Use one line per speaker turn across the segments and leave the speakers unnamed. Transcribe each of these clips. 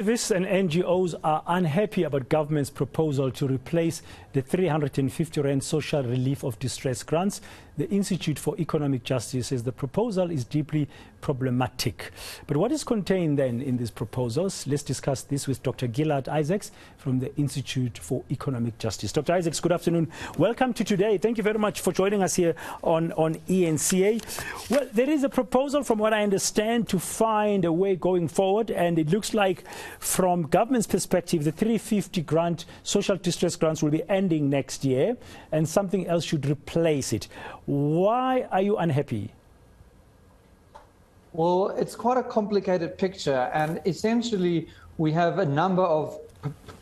Activists and NGOs are unhappy about government's proposal to replace the 350 rand social relief of distress grants. The Institute for Economic Justice says the proposal is deeply problematic. But what is contained then in these proposals? Let's discuss this with Dr. Gilad Isaacs from the Institute for Economic Justice. Dr. Isaacs, good afternoon. Welcome to today. Thank you very much for joining us here on eNCA. Well, there is a proposal, from what I understand, to find a way going forward, and it looks like from government's perspective, the 350 grant, social distress grants, will be ending next year, and something else should replace it. Why are you unhappy?
Well, it's quite a complicated picture, and essentially we have a number of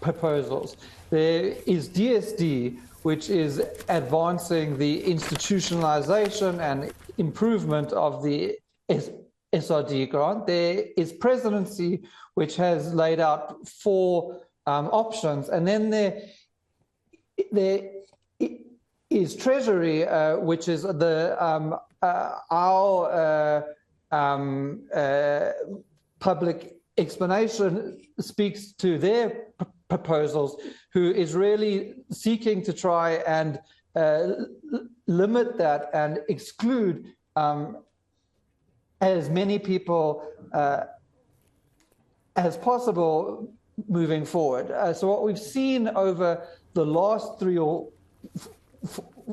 proposals. There is DSD, which is advancing the institutionalization and improvement of the SRD grant. There is presidency, which has laid out 4 options, and then there is Treasury, which is our public explanation speaks to their proposals, who is really seeking to try and limit that and exclude as many people as possible moving forward. So what we've seen over the last 3 or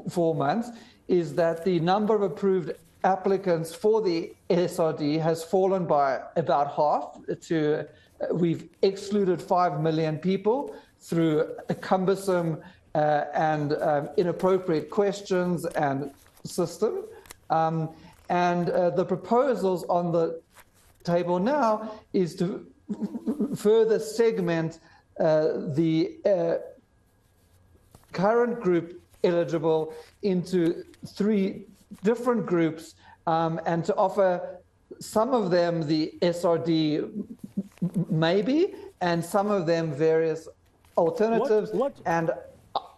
4 months is that the number of approved applicants for the SRD has fallen by about half. We've excluded 5 million people through a cumbersome and inappropriate questions and system. And the proposals on the table now is to further segment the current group eligible into 3 different groups, and to offer some of them the SRD maybe, and some of them various alternatives, and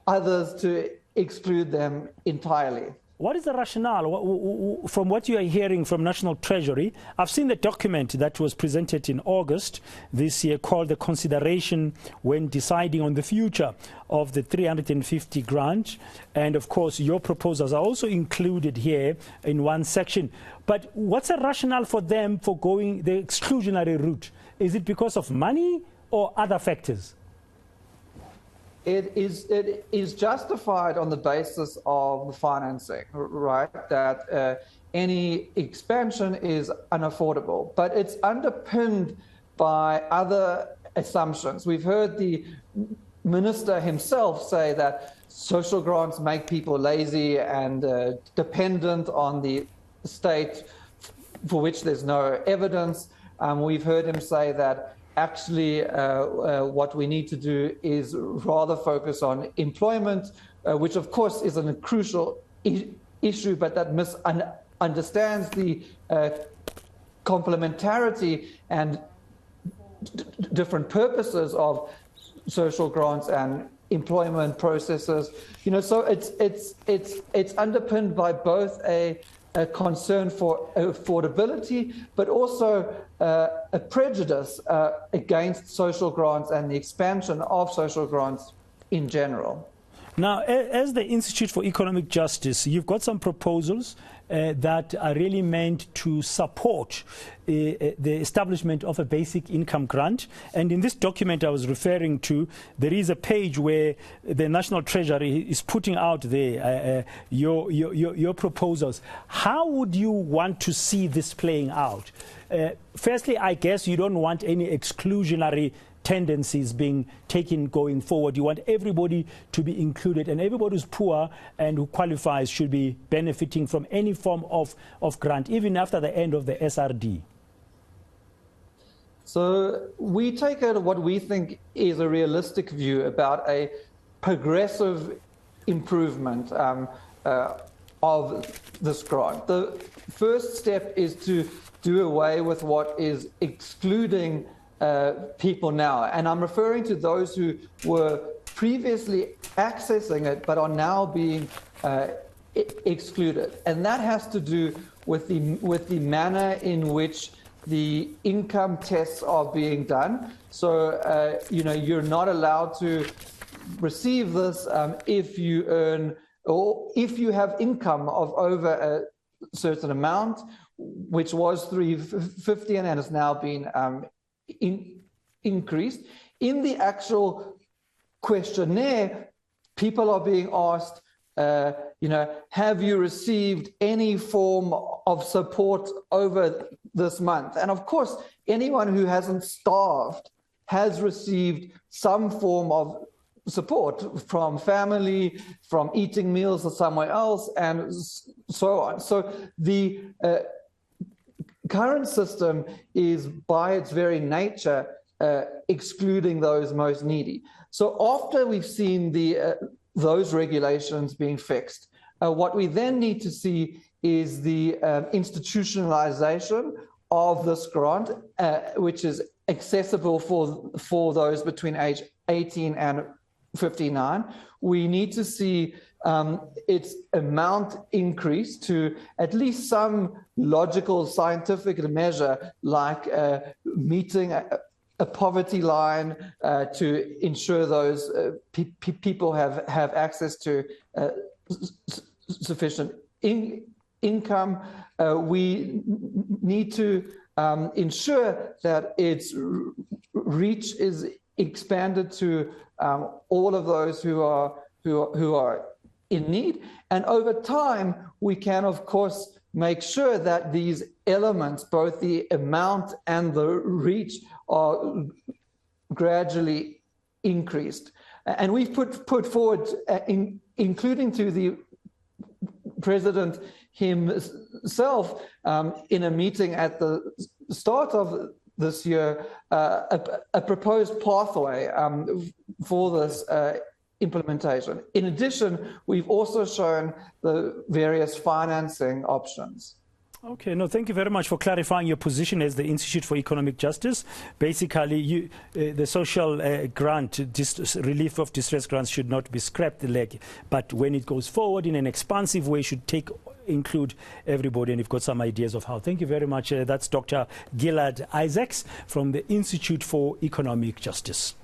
others to exclude them entirely.
What is the rationale? From what you are hearing from National Treasury, I've seen the document that was presented in August this year called the Consideration when Deciding on the Future of the 350 grant. And of course, your proposals are also included here in one section. But what's the rationale for them for going the exclusionary route? Is it because of money or other factors?
It is justified on the basis of the financing, right? That any expansion is unaffordable, but it's underpinned by other assumptions. We've heard the minister himself say that social grants make people lazy and dependent on the state, for which there's no evidence. We've heard him say that actually, what we need to do is rather focus on employment, which of course is a crucial issue, but that misunderstands the complementarity and different purposes of social grants and employment processes. You know, so it's underpinned by both a concern for affordability, but also a prejudice against social grants and the expansion of social grants in general.
Now, as the Institute for Economic Justice, you've got some proposals that are really meant to support the establishment of a basic income grant. And in this document I was referring to, there is a page where the National Treasury is putting out there your proposals. How would you want to see this playing out? Firstly, I guess you don't want any exclusionary tendencies being taken going forward. You want everybody to be included, and everybody who's poor and who qualifies should be benefiting from any form of grant, even after the end of the SRD.
So we take what we think is a realistic view about a progressive improvement of this grant. The first step is to do away with what is excluding people now. And I'm referring to those who were previously accessing it but are now being excluded. And that has to do with the manner in which the income tests are being done. So, you're not allowed to receive this if you earn or if you have income of over a certain amount, which was 350 and has now been increased. In the actual questionnaire, people are being asked, have you received any form of support over this month? And of course, anyone who hasn't starved has received some form of support from family, from eating meals or somewhere else, and so on. So the current system is, by its very nature, excluding those most needy. So after we've seen those regulations being fixed, what we then need to see is the institutionalization of this grant, which is accessible for those between age 18 and 59. We need to see its amount increase to at least some logical scientific measure, like meeting a poverty line to ensure those people have access to sufficient income. We need to ensure that its reach is expanded to all of those who are in need. And over time, we can, of course, make sure that these elements, both the amount and the reach, are gradually increased. And we've put forward, including to the President himself, in a meeting at the start of this year, a proposed pathway for this implementation. In addition, we've also shown the various financing options.
Okay, no, thank you very much for clarifying your position as the Institute for Economic Justice. Basically, the social grant, relief of distress grants, should not be scrapped the leg, but when it goes forward in an expansive way, should include everybody, and you've got some ideas of how. Thank you very much. That's Dr. Gilad Isaacs from the Institute for Economic Justice.